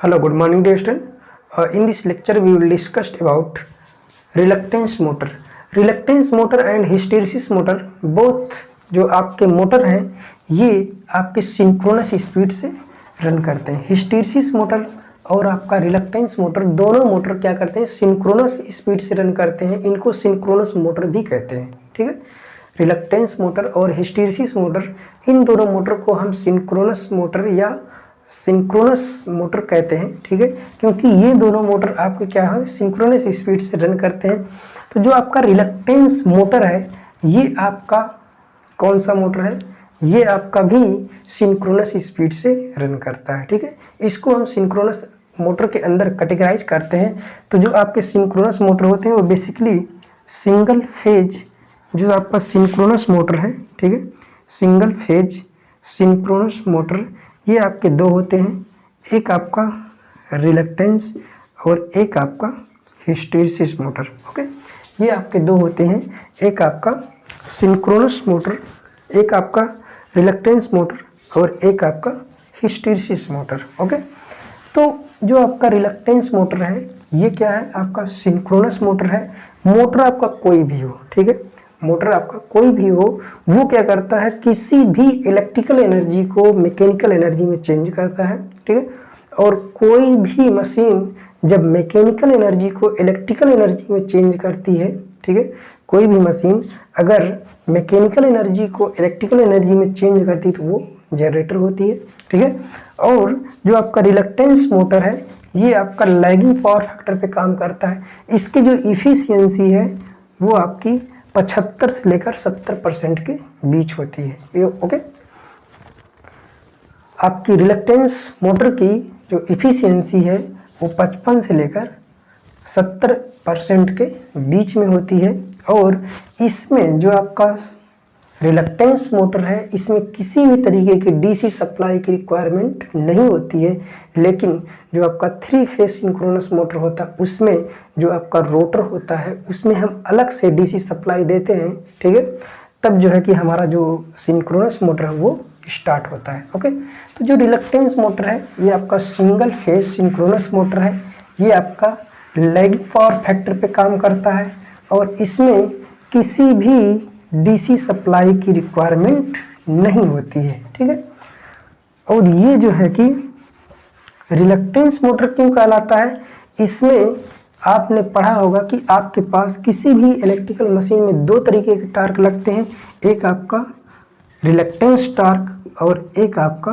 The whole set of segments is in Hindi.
Hello, good morning dear student. In this lecture we will discuss about reluctance motor. Reluctance motor and hysteresis motor both जो आपके मोटर हैं ये आपके सिंक्रोनस स्पीड से रन करते हैं। हिस्टेरिसिस मोटर और आपका रिलक्टेंस मोटर दोनों मोटर क्या करते हैं, सिंक्रोनस स्पीड से रन करते हैं। इनको सिंक्रोनस मोटर भी कहते हैं। ठीक है, रिलक्टेंस मोटर और हिस्टेरिसिस मोटर, इन दोनों मोटर को हम सिंक्रोनस मोटर या सिंक्रोनस मोटर कहते हैं। ठीक है, क्योंकि ये दोनों मोटर आपके क्या है, सिंक्रोनस स्पीड से रन करते हैं। तो जो आपका रिलक्टेंस मोटर है ये आपका कौन सा मोटर है, ये आपका भी सिंक्रोनस स्पीड से रन करता है। ठीक है, इसको हम सिंक्रोनस मोटर के अंदर कैटेगराइज करते हैं। तो जो आपके सिंक्रोनस मोटर होते हैं वो बेसिकली सिंगल फेज, जो आपका सिंक्रोनस मोटर है, ठीक है, सिंगल फेज सिंक्रोनस मोटर, ये आपके दो होते हैं, एक आपका रिलक्टेंस और एक आपका हिस्टेरिसिस मोटर। ओके, ये आपके दो होते हैं, एक आपका सिंक्रोनस मोटर, एक आपका रिलक्टेंस मोटर और एक आपका हिस्टेरिसिस मोटर। ओके, तो जो आपका रिलक्टेंस मोटर है ये क्या है, आपका सिंक्रोनस मोटर है। मोटर आपका कोई भी हो, ठीक है, मोटर आपका कोई भी हो, वो क्या करता है, किसी भी इलेक्ट्रिकल एनर्जी को मैकेनिकल एनर्जी में चेंज करता है। ठीक है, और कोई भी मशीन जब मैकेनिकल एनर्जी को इलेक्ट्रिकल एनर्जी में चेंज करती है, ठीक है, कोई भी मशीन अगर मैकेनिकल एनर्जी को इलेक्ट्रिकल एनर्जी में चेंज करती है तो वो जनरेटर होती है। ठीक है, और जो आपका रिलक्टेंस मोटर है ये आपका लैगिंग पावर फैक्टर पे काम करता है। इसकी जो इफिशियंसी है वो आपकी 75 से लेकर 70% के बीच होती है। ये ओके, आपकी रिलक्टेंस मोटर की जो इफिशियंसी है वो 55 से लेकर 70% के बीच में होती है। और इसमें जो आपका रिलक्टेंस मोटर है इसमें किसी भी तरीके की डीसी सप्लाई की रिक्वायरमेंट नहीं होती है। लेकिन जो आपका 3 फेज सिंक्रोनस मोटर होता है उसमें जो आपका रोटर होता है उसमें हम अलग से डीसी सप्लाई देते हैं। ठीक है, तब जो है कि हमारा जो सिंक्रोनस मोटर है वो स्टार्ट होता है। ओके, तो जो रिलक्टेंस मोटर है ये आपका सिंगल फेज सिंक्रोनस मोटर है। ये आपका लैगिंग पावर फैक्टर पे काम करता है और इसमें किसी भी डीसी सप्लाई की रिक्वायरमेंट नहीं होती है। ठीक है, और ये जो है कि रिलक्टेंस मोटर क्यों कहलाता है, इसमें आपने पढ़ा होगा कि आपके पास किसी भी इलेक्ट्रिकल मशीन में दो तरीके के टार्क लगते हैं, एक आपका रिलक्टेंस टार्क और एक आपका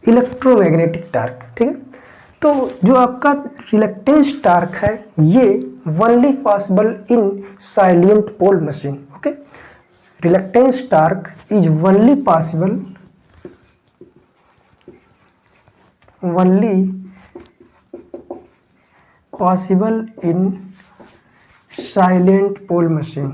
इलेक्ट्रोमैग्नेटिक टार्क। ठीक है, तो जो आपका रिलक्टेंस टार्क है ये only possible in salient pole machine. Okay, reluctance torque is only possible in salient pole machine.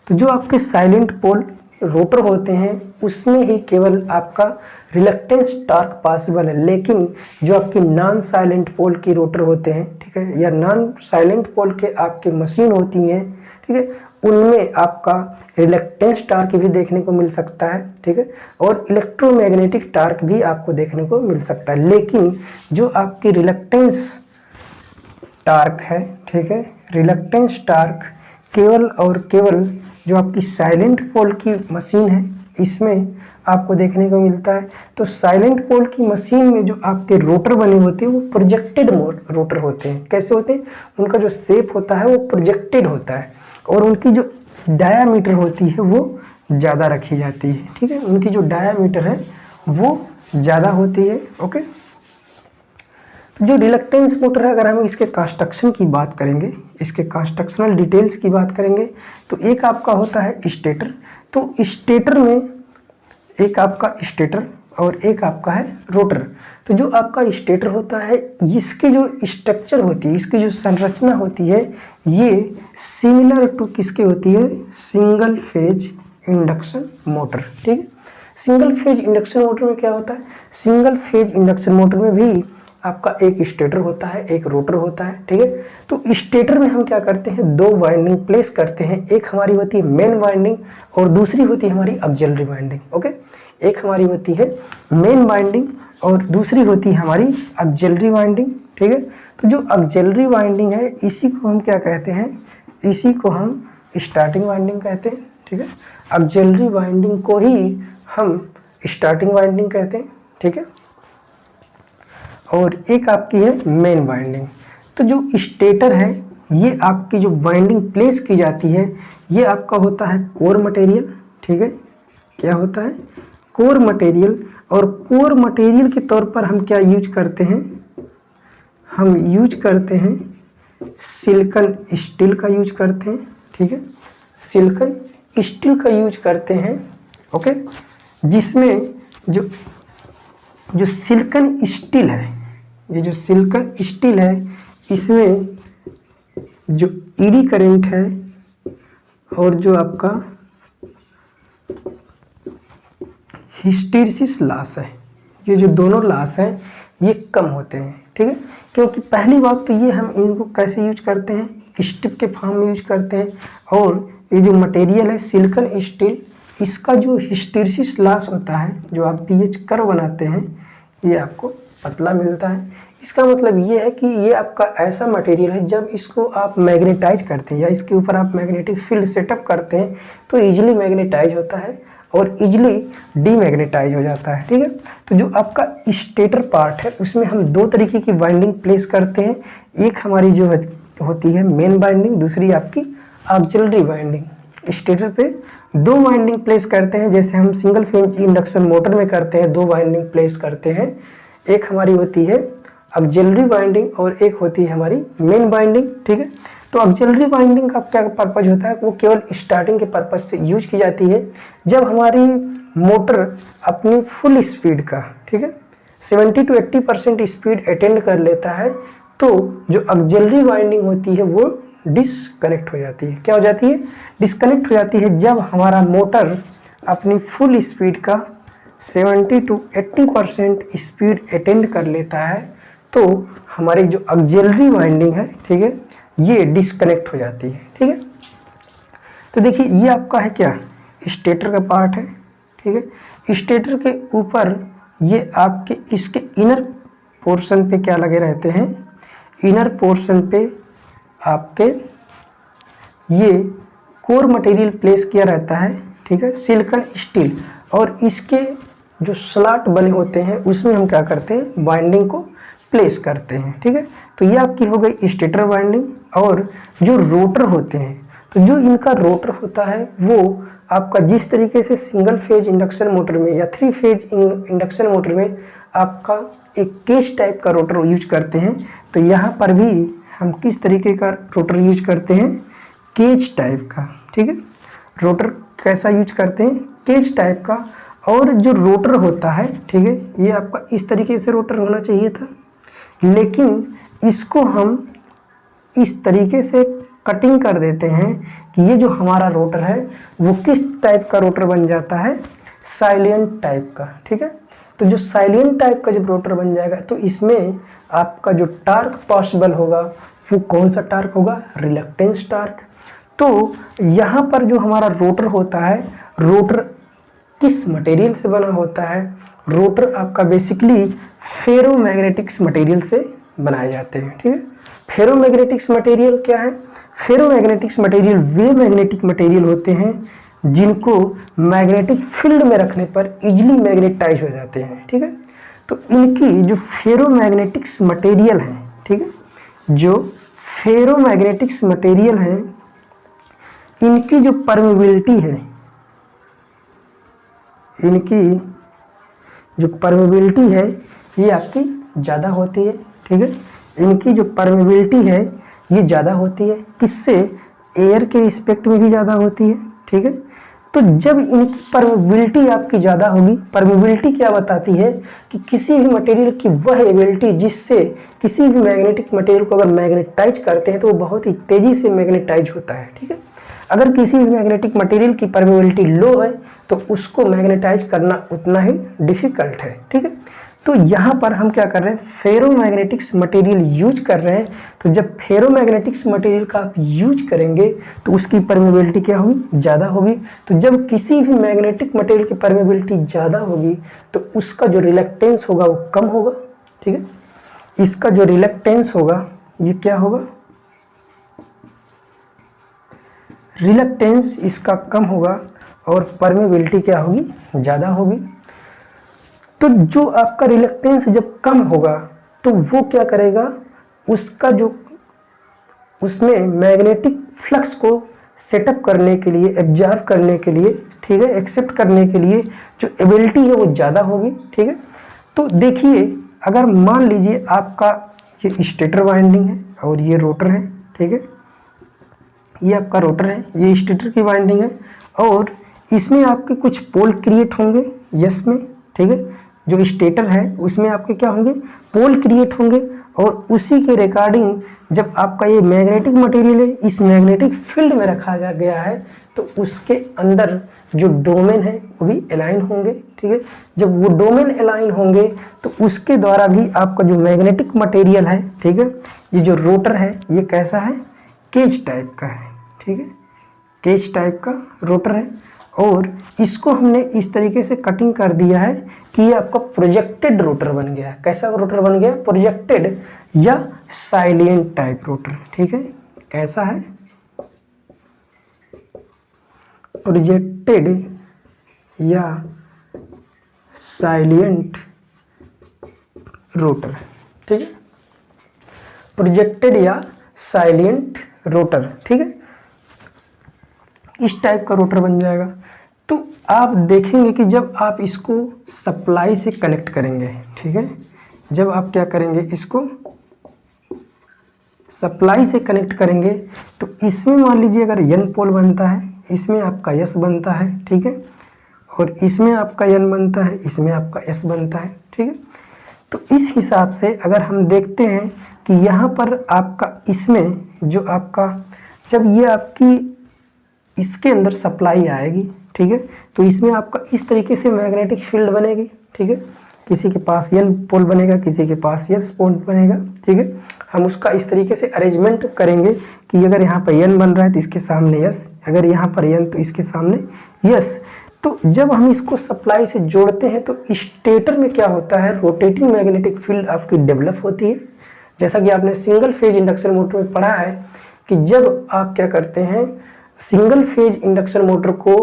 तो जो आपके साइलेंट पोल रोटर होते हैं उसमें ही केवल आपका रिलक्टेंस टार्क पॉसिबल है। लेकिन जो आपकी नॉन साइलेंट पोल की रोटर होते हैं, ठीक है, या नॉन साइलेंट पोल के आपके मशीन होती हैं, ठीक है, उनमें आपका रिलक्टेंस टार्क भी देखने को मिल सकता है। ठीक है, और इलेक्ट्रोमैग्नेटिक टार्क भी आपको देखने को मिल सकता है। लेकिन जो आपकी रिलक्टेंस टार्क है, ठीक है, रिलक्टेंस टार्क केवल और केवल जो आपकी साइलेंट पोल की मशीन है इसमें आपको देखने को मिलता है। तो साइलेंट पोल की मशीन में जो आपके रोटर बने होते हैं वो प्रोजेक्टेड रोटर होते हैं। कैसे होते हैं, उनका जो शेप होता है वो प्रोजेक्टेड होता है और उनकी जो डायामीटर होती है वो ज़्यादा रखी जाती है। ठीक है, उनकी जो डायामीटर है वो ज़्यादा होती है। ओके, जो रिलक्टेंस मोटर है, अगर हम इसके कंस्ट्रक्शन की बात करेंगे, इसके कंस्ट्रक्शनल डिटेल्स की बात करेंगे, तो एक आपका होता है स्टेटर। तो स्टेटर में एक आपका स्टेटर और एक आपका है रोटर। तो जो आपका स्टेटर होता है इसकी जो स्ट्रक्चर होती है, इसकी जो संरचना होती है ये सिमिलर टू किसकी होती है, सिंगल फेज इंडक्शन मोटर। ठीक है, सिंगल फेज इंडक्शन मोटर में क्या होता है, सिंगल फेज इंडक्शन मोटर में भी आपका एक स्टेटर होता है, एक रोटर होता है। ठीक है, तो स्टेटर में हम क्या करते हैं, दो वाइंडिंग प्लेस करते हैं। एक हमारी होती है मेन वाइंडिंग और दूसरी होती है हमारी ऑक्सिलरी वाइंडिंग। ओके, एक हमारी होती है मेन वाइंडिंग और दूसरी होती है हमारी ऑक्सिलरी वाइंडिंग, ठीक है। तो जो ऑक्सिलरी वाइंडिंग है इसी को हम क्या कहते हैं, इसी को हम स्टार्टिंग वाइंडिंग कहते हैं, ठीक है। ऑक्सिलरी वाइंडिंग को ही हम स्टार्टिंग वाइंडिंग कहते हैं, ठीक है। और एक आपकी है मेन वाइंडिंग। तो जो स्टेटर है ये आपकी जो वाइंडिंग प्लेस की जाती है ये आपका होता है कोर मटेरियल, ठीक है। क्या होता है, कोर मटेरियल। और कोर मटेरियल के तौर पर हम क्या यूज करते हैं, हम यूज करते हैं सिलिकॉन स्टील का यूज करते हैं, ठीक है। सिलिकॉन स्टील का यूज करते हैं, ओके। जिसमें जो सिलिकॉन स्टील है, ये जो सिलिकॉन स्टील है इसमें जो ईडी करंट है और जो आपका हिस्टैरिसीस लॉस है, ये जो दोनों लॉस हैं ये कम होते हैं, ठीक है। क्योंकि पहली बात तो ये हम इनको कैसे यूज करते हैं, स्ट्रिप के फॉर्म में यूज करते हैं। और ये जो मटेरियल है सिलिकॉन स्टील, इसका जो हिस्टैरिसीस लॉस होता है, जो आप पीएच कर्व बनाते हैं, ये आपको पतला मिलता है। इसका मतलब ये है कि ये आपका ऐसा मटेरियल है जब इसको आप मैग्नेटाइज करते हैं या इसके ऊपर आप मैग्नेटिक फील्ड सेटअप करते हैं तो इजीली मैग्नेटाइज होता है और इजीली डीमैग्नेटाइज हो जाता है, ठीक है। तो जो आपका स्टेटर पार्ट है उसमें हम दो तरीके की वाइंडिंग प्लेस करते हैं। एक हमारी जो होती है मेन वाइंडिंग, दूसरी आपकी ऑक्सिलरी वाइंडिंग। स्टेटर पे दो वाइंडिंग प्लेस करते हैं, जैसे हम सिंगल फेज इंडक्शन मोटर में करते हैं, दो वाइंडिंग प्लेस करते हैं। एक हमारी होती है ऑक्सिलरी वाइंडिंग और एक होती है हमारी मेन वाइंडिंग, ठीक है। तो ऑक्सिलरी वाइंडिंग का क्या पर्पज होता है, वो केवल स्टार्टिंग के पर्पज से यूज की जाती है जब हमारी मोटर अपनी फुल स्पीड का, ठीक है, 70 to 80% स्पीड अटेंड कर लेता है तो जो ऑक्सिलरी वाइंडिंग होती है वो डिसकनेक्ट हो जाती है। क्या हो जाती है, डिसकनेक्ट हो जाती है जब हमारा मोटर अपनी फुल स्पीड का 70 to 80% स्पीड अटेंड कर लेता है तो हमारी जो ऑक्सिलरी वाइंडिंग है, ठीक है, ये डिसकनेक्ट हो जाती है, ठीक है। तो देखिए ये आपका है क्या, स्टेटर का पार्ट है, ठीक है। स्टेटर के ऊपर ये आपके इसके इनर पोर्शन पे क्या लगे रहते हैं, इनर पोर्शन पे आपके ये कोर मटेरियल प्लेस किया रहता है, ठीक है, सिलिकॉन स्टील। और इसके जो स्लॉट बने होते हैं उसमें हम क्या करते हैं, वाइंडिंग को प्लेस करते हैं, ठीक है। तो ये आपकी हो गई स्टेटर वाइंडिंग। और जो रोटर होते हैं, तो जो इनका रोटर होता है वो आपका जिस तरीके से सिंगल फेज इंडक्शन मोटर में या 3 फेज इंडक्शन मोटर में आपका एक केज टाइप का रोटर यूज करते हैं, तो यहाँ पर भी हम किस तरीके का रोटर यूज करते हैं, केज टाइप का, ठीक है। रोटर कैसा यूज करते हैं, केज टाइप का। और जो रोटर होता है, ठीक है, ये आपका इस तरीके से रोटर होना चाहिए था, लेकिन इसको हम इस तरीके से कटिंग कर देते हैं कि ये जो हमारा रोटर है वो किस टाइप का रोटर बन जाता है, साइलेंट टाइप का, ठीक है। तो जो साइलेंट टाइप का जब रोटर बन जाएगा तो इसमें आपका जो टार्क पॉसिबल होगा वो कौन सा टार्क होगा, रिलक्टेंस टार्क। तो यहाँ पर जो हमारा रोटर होता है, रोटर किस मटेरियल से बना होता है, रोटर आपका बेसिकली फेरोमैग्नेटिक्स मटेरियल से बनाए जाते हैं, ठीक है। फेरोमैग्नेटिक्स मटेरियल क्या है, फेरोमैग्नेटिक्स मटेरियल वे मैग्नेटिक मटेरियल होते हैं जिनको मैग्नेटिक फील्ड में रखने पर इजीली मैग्नेटाइज हो जाते हैं, ठीक है। तो इनकी जो फेरोमैग्नेटिक्स मटेरियल है, ठीक है, जो फेरोमैग्नेटिक्स मटेरियल है इनकी जो परमेबिलिटी है, इनकी जो परमेबिलिटी है ये आपकी ज़्यादा होती है, ठीक है। इनकी जो परमेबिलिटी है ये ज़्यादा होती है, किससे, एयर के रिस्पेक्ट में भी ज़्यादा होती है, ठीक है। तो जब इनकी परमेबिलिटी आपकी ज़्यादा होगी, परमेबिलिटी क्या बताती है कि किसी भी मटेरियल की वह एबिलिटी जिससे किसी भी मैग्नेटिक मटेरियल को अगर मैग्नेटाइज करते हैं तो वो बहुत ही तेज़ी से मैग्नेटाइज होता है, ठीक है। अगर किसी भी मैग्नेटिक मटेरियल की परमेबिलिटी लो है तो उसको मैग्नेटाइज करना उतना ही डिफिकल्ट है, ठीक है। तो यहाँ पर हम क्या कर रहे हैं, फेरोमैग्नेटिक्स मटेरियल यूज कर रहे हैं। तो जब फेरोमैग्नेटिक्स मटेरियल का आप यूज करेंगे तो उसकी परमेबिलिटी क्या होगी, ज़्यादा होगी। तो जब किसी भी मैग्नेटिक मटेरियल की परमेबिलिटी ज़्यादा होगी तो उसका जो रिलक्टेंस होगा वो कम होगा, ठीक है। इसका जो रिलक्टेंस होगा ये क्या होगा, रिलक्टेंस इसका कम होगा और परमेबिलिटी क्या होगी, ज़्यादा होगी। तो जो आपका रिलक्टेंस जब कम होगा तो वो क्या करेगा, उसका जो उसमें मैग्नेटिक फ्लक्स को सेटअप करने के लिए, एब्जॉर्ब करने के लिए, ठीक है, एक्सेप्ट करने के लिए जो एबिलिटी है वो ज़्यादा होगी, ठीक है। तो देखिए, अगर मान लीजिए आपका ये स्टेटर वाइंडिंग है और ये रोटर है, ठीक है, ये आपका रोटर है, ये स्टेटर की वाइंडिंग है और इसमें आपके कुछ पोल क्रिएट होंगे यस में, ठीक है। जो स्टेटर है उसमें आपके क्या होंगे, पोल क्रिएट होंगे और उसी के रिगार्डिंग जब आपका ये मैग्नेटिक मटेरियल है इस मैग्नेटिक फील्ड में रखा गया है तो उसके अंदर जो डोमेन है वो भी अलाइन होंगे, ठीक है। जब वो डोमेन अलाइन होंगे तो उसके द्वारा भी आपका जो मैग्नेटिक मटेरियल है, ठीक है, ये जो रोटर है ये कैसा है, केज टाइप का है, ठीक है, केज टाइप का रोटर है। और इसको हमने इस तरीके से कटिंग कर दिया है कि ये आपका प्रोजेक्टेड रोटर बन गया। कैसा रोटर बन गया, प्रोजेक्टेड या साइलेंट टाइप रोटर, ठीक है। कैसा है, प्रोजेक्टेड या साइलेंट रोटर, ठीक है, प्रोजेक्टेड या साइलेंट रोटर, ठीक है, इस टाइप का रोटर बन जाएगा। तो आप देखेंगे कि जब आप इसको सप्लाई से कनेक्ट करेंगे, ठीक है, जब आप क्या करेंगे, इसको सप्लाई से कनेक्ट करेंगे तो इसमें मान लीजिए अगर n पोल बनता है, इसमें आपका s बनता है, ठीक है, और इसमें आपका n बनता है, इसमें आपका s बनता है, ठीक है। तो इस हिसाब से अगर हम देखते हैं कि यहाँ पर आपका इसमें जो आपका जब ये आपकी इसके अंदर सप्लाई आएगी, ठीक है, तो इसमें आपका इस तरीके से मैग्नेटिक फील्ड बनेगी, ठीक है। किसी के पास n पोल बनेगा, किसी के पास s पोल बनेगा, ठीक है। हम उसका इस तरीके से अरेंजमेंट करेंगे कि अगर यहाँ पर n बन रहा है तो इसके सामने s, अगर यहाँ पर n तो इसके सामने s। तो जब हम इसको सप्लाई से जोड़ते हैं तो स्टेटर में क्या होता है, रोटेटिंग मैग्नेटिक फील्ड आपकी डेवलप होती है। जैसा कि आपने सिंगल फेज इंडक्शन मोटर में पढ़ा है कि जब आप क्या करते हैं, सिंगल फेज इंडक्शन मोटर को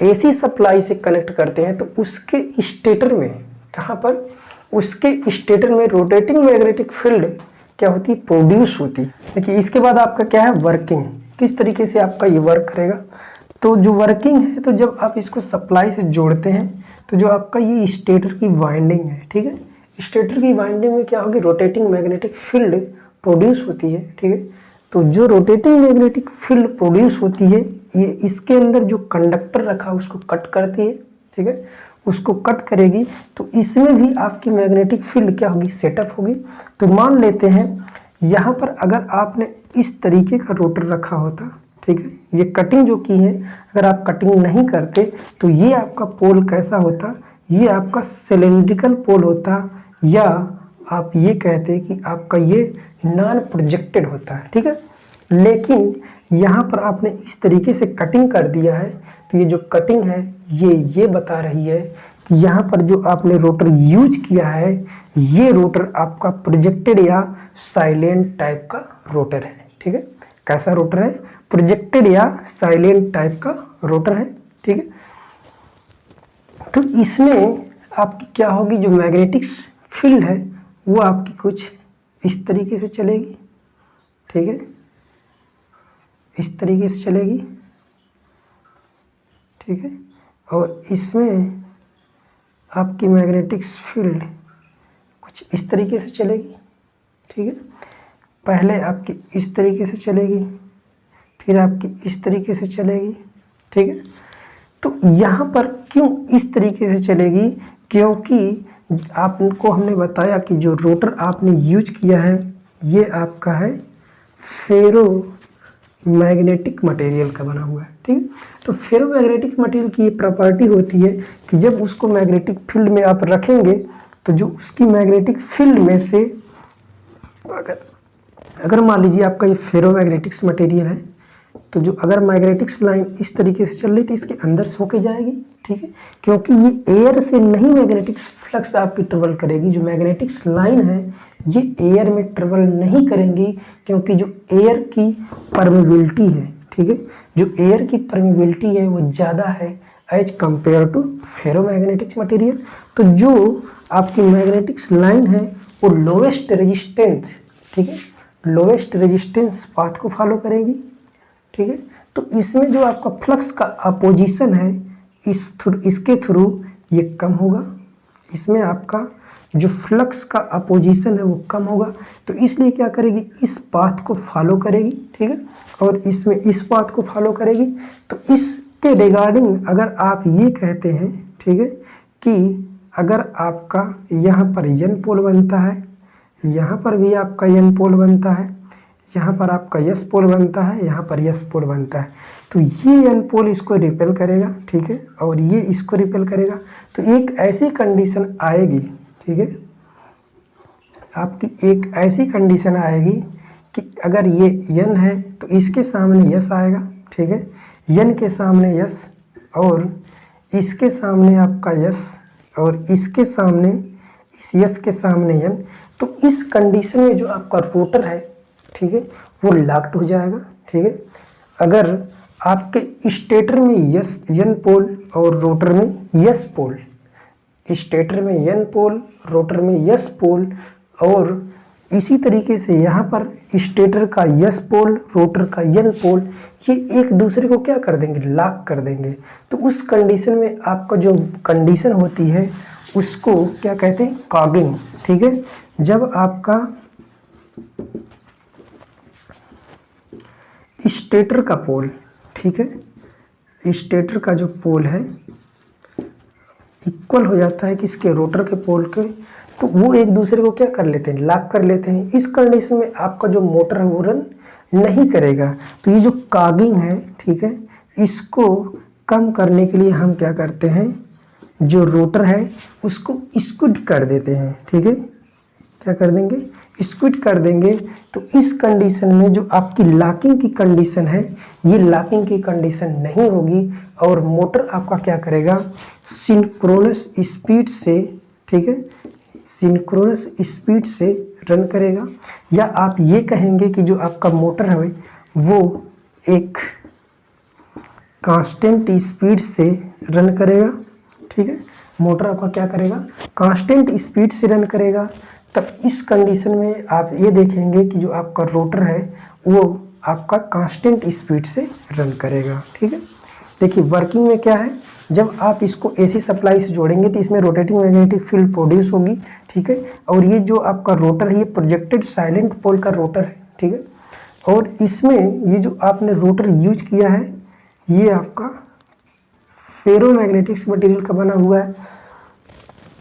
एसी सप्लाई से कनेक्ट करते हैं तो उसके स्टेटर में, कहाँ पर, उसके स्टेटर में रोटेटिंग मैग्नेटिक फील्ड क्या होती है, प्रोड्यूस होती है। देखिए इसके बाद आपका क्या है, वर्किंग, किस तरीके से आपका ये वर्क करेगा। तो जो वर्किंग है, तो जब आप इसको सप्लाई से जोड़ते हैं तो जो आपका ये स्टेटर की वाइंडिंग है, ठीक है, स्टेटर की वाइंडिंग में क्या होगी, रोटेटिंग मैग्नेटिक फील्ड प्रोड्यूस होती है, ठीक है। तो जो रोटेटिंग मैग्नेटिक फील्ड प्रोड्यूस होती है ये इसके अंदर जो कंडक्टर रखा है उसको कट करती है, ठीक है, उसको कट करेगी तो इसमें भी आपकी मैग्नेटिक फील्ड क्या होगी, सेटअप होगी। तो मान लेते हैं यहाँ पर अगर आपने इस तरीके का रोटर रखा होता, ठीक है, ये कटिंग जो की है, अगर आप कटिंग नहीं करते तो ये आपका पोल कैसा होता, ये आपका सिलेंड्रिकल पोल होता, या आप ये कहते हैं कि आपका ये नॉन प्रोजेक्टेड होता है, ठीक है। लेकिन यहाँ पर आपने इस तरीके से कटिंग कर दिया है तो ये जो कटिंग है ये बता रही है कि यहाँ पर जो आपने रोटर यूज किया है ये रोटर आपका प्रोजेक्टेड या साइलेंट टाइप का रोटर है, ठीक है। कैसा रोटर है, प्रोजेक्टेड या साइलेंट टाइप का रोटर है, ठीक है। तो इसमें आपकी क्या होगी, जो मैग्नेटिक फील्ड है वो आपकी कुछ इस तरीके से चलेगी, ठीक है, इस तरीके से चलेगी, ठीक है। और इसमें आपकी मैग्नेटिक फील्ड कुछ इस तरीके से चलेगी, ठीक है। पहले आपकी इस तरीके से चलेगी, फिर आपकी इस तरीके से चलेगी, ठीक है। तो यहाँ पर क्यों इस तरीके से चलेगी, क्योंकि आपको हमने बताया कि जो रोटर आपने यूज किया है ये आपका है फेरो मैग्नेटिक मटेरियल का बना हुआ है, ठीक है। तो फेरोमैग्नेटिक मटेरियल की ये प्रॉपर्टी होती है कि जब उसको मैग्नेटिक फील्ड में आप रखेंगे तो जो उसकी मैग्नेटिक फील्ड में से अगर मान लीजिए आपका ये फेरोमैग्नेटिक्स मटेरियल है, तो जो अगर मैग्नेटिक्स लाइन इस तरीके से चल रही थी इसके अंदर से होके जाएगी, ठीक है, क्योंकि ये एयर से नहीं मैग्नेटिक्स फ्लक्स आपकी ट्रेवल करेगी। जो मैग्नेटिक्स लाइन है ये एयर में ट्रेवल नहीं करेंगी, क्योंकि जो एयर की परमेबिलिटी है, ठीक है, जो एयर की परमेबिलिटी है वो ज़्यादा है एज कंपेयर टू फेरोमैग्नेटिक्स मटेरियल। तो जो आपकी मैग्नेटिक्स लाइन है वो लोवेस्ट रेजिस्टेंस, ठीक है, लोवेस्ट रेजिस्टेंस पाथ को फॉलो करेगी, ठीक है। तो इसमें जो आपका फ्लक्स का अपोजिशन है इसके थ्रू ये कम होगा, इसमें आपका जो फ्लक्स का अपोजिशन है वो कम होगा, तो इसलिए क्या करेगी, इस पाथ को फॉलो करेगी, ठीक है, और इसमें इस पाथ को फॉलो करेगी। तो इसके रिगार्डिंग अगर आप ये कहते हैं, ठीक है, कि अगर आपका यहाँ पर एन पोल बनता है, यहाँ पर भी आपका एन पोल बनता है, यहाँ पर आपका यस पोल बनता है, यहाँ पर यस पोल बनता है, तो ये एन पोल इसको रिपेल करेगा, ठीक है, और ये इसको रिपेल करेगा। तो एक ऐसी कंडीशन आएगी, ठीक है, आपकी एक ऐसी कंडीशन आएगी कि अगर ये एन है तो इसके सामने यस आएगा, ठीक है, एन के सामने यस और इसके सामने आपका यस और इसके सामने इस यस के सामने एन। तो इस कंडीशन में जो आपका रोटर है, ठीक है, वो लॉक्ड हो जाएगा, ठीक है। अगर आपके स्टेटर में यस एन पोल और रोटर में यस पोल, स्टेटर में एन पोल रोटर में यस पोल, और इसी तरीके से यहाँ पर स्टेटर का यस पोल रोटर का एन पोल, ये एक दूसरे को क्या कर देंगे, लॉक कर देंगे। तो उस कंडीशन में आपका जो कंडीशन होती है उसको क्या कहते हैं, कॉगिंग, ठीक है। जब आपका स्टेटर का पोल, ठीक है, स्टेटर का जो पोल है इक्वल हो जाता है किसके, रोटर के पोल के, तो वो एक दूसरे को क्या कर लेते हैं, लॉक कर लेते हैं। इस कंडीशन में आपका जो मोटर है वो रन नहीं करेगा। तो ये जो कॉगिंग है, ठीक है, इसको कम करने के लिए हम क्या करते हैं, जो रोटर है उसको स्क्विड कर देते हैं, ठीक है, क्या कर देंगे, स्क्विड कर देंगे। तो इस कंडीशन में जो आपकी लॉकिंग की कंडीशन है ये लॉकिंग की कंडीशन नहीं होगी और मोटर आपका क्या करेगा, सिंक्रोनस स्पीड से, ठीक है, सिंक्रोनस स्पीड से रन करेगा। या आप ये कहेंगे कि जो आपका मोटर है वो एक कांस्टेंट स्पीड से रन करेगा, ठीक है, मोटर आपका क्या करेगा, कांस्टेंट स्पीड से रन करेगा। तब इस कंडीशन में आप ये देखेंगे कि जो आपका रोटर है वो आपका कांस्टेंट स्पीड से रन करेगा, ठीक है। देखिए वर्किंग में क्या है, जब आप इसको एसी सप्लाई से जोड़ेंगे तो इसमें रोटेटिंग मैग्नेटिक फील्ड प्रोड्यूस होगी, ठीक है, और ये जो आपका रोटर है ये प्रोजेक्टेड साइलेंट पोल का रोटर है, ठीक है, और इसमें ये जो आपने रोटर यूज किया है ये आपका फेरोमैग्नेटिक्स मटेरियल का बना हुआ है।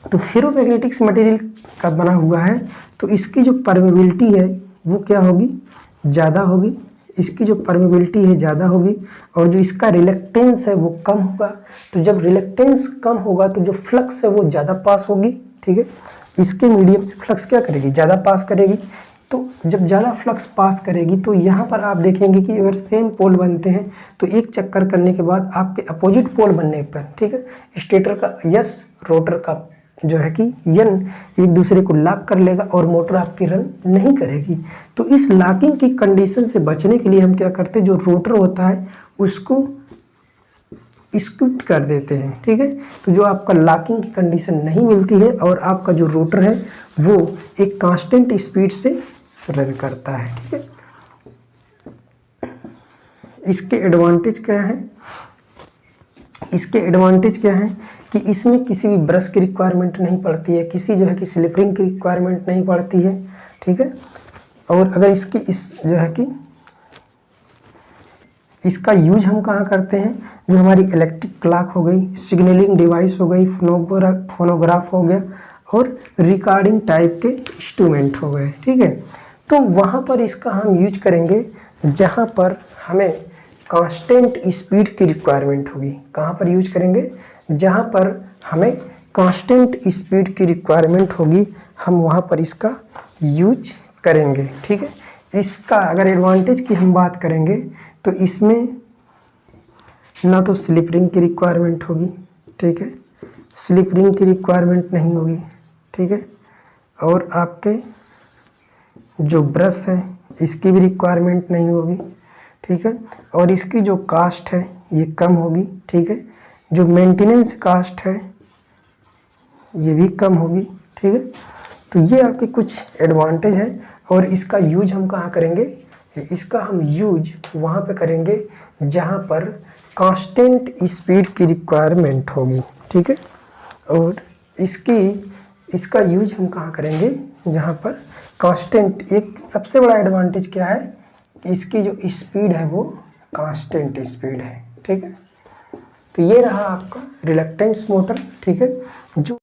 तो फेरोमैग्नेटिक्स मटेरियल का बना हुआ है तो इसकी जो परमेबिलिटी है वो क्या होगी, ज़्यादा होगी, इसकी जो परमेबिलिटी है ज़्यादा होगी और जो इसका रिलेक्टेंस है वो कम होगा। तो जब रिलेक्टेंस कम होगा तो जो फ्लक्स है वो ज़्यादा पास होगी, ठीक है, इसके मीडियम से फ्लक्स क्या करेगी, ज़्यादा पास करेगी। तो जब ज़्यादा फ्लक्स पास करेगी तो यहाँ पर आप देखेंगे कि अगर सेम पोल बनते हैं तो एक चक्कर करने के बाद आपके अपोजिट पोल बनने पर, ठीक है, स्टेटर का यस रोटर का जो है कि यन एक दूसरे को लॉक कर लेगा और मोटर आपकी रन नहीं करेगी। तो इस लॉकिंग की कंडीशन से बचने के लिए हम क्या करते हैं, जो रोटर होता है उसको स्क्विड कर देते हैं, ठीक है। तो जो आपका लॉकिंग की कंडीशन नहीं मिलती है और आपका जो रोटर है वो एक कांस्टेंट स्पीड से रन करता है, ठीक है। इसके एडवांटेज क्या है, इसके एडवांटेज क्या है कि इसमें किसी भी ब्रश की रिक्वायरमेंट नहीं पड़ती है, किसी जो है कि स्लिपरिंग की रिक्वायरमेंट नहीं पड़ती है, ठीक है। और अगर इसकी जो है कि इसका यूज हम कहाँ करते हैं, जो हमारी इलेक्ट्रिक क्लॉक हो गई, सिग्नलिंग डिवाइस हो गई, फोनोग्राफ हो गया और रिकॉर्डिंग टाइप के इंस्ट्रूमेंट हो गए, ठीक है। तो वहाँ पर इसका हम यूज करेंगे जहाँ पर हमें कांस्टेंट स्पीड की रिक्वायरमेंट होगी। कहाँ पर यूज करेंगे, जहाँ पर हमें कांस्टेंट स्पीड की रिक्वायरमेंट होगी, हम वहाँ पर इसका यूज करेंगे। ठीक है, इसका अगर एडवांटेज की हम बात करेंगे तो इसमें ना तो स्लिप रिंग की रिक्वायरमेंट होगी, ठीक है, स्लिप रिंग की रिक्वायरमेंट नहीं होगी, ठीक है, और आपके जो ब्रश है इसकी भी रिक्वायरमेंट नहीं होगी, ठीक है, और इसकी जो कास्ट है ये कम होगी, ठीक है, जो मेंटेनेंस कास्ट है ये भी कम होगी, ठीक है। तो ये आपके कुछ एडवांटेज है और इसका यूज हम कहाँ करेंगे, इसका हम यूज वहाँ पे करेंगे जहाँ पर कांस्टेंट स्पीड की रिक्वायरमेंट होगी, ठीक है, और इसका यूज हम कहाँ करेंगे जहाँ पर कांस्टेंट, एक सबसे बड़ा एडवांटेज क्या है कि इसकी जो स्पीड है वो कांस्टेंट स्पीड है, ठीक है। तो ये रहा आपका रिलक्टेंस मोटर, ठीक है, जो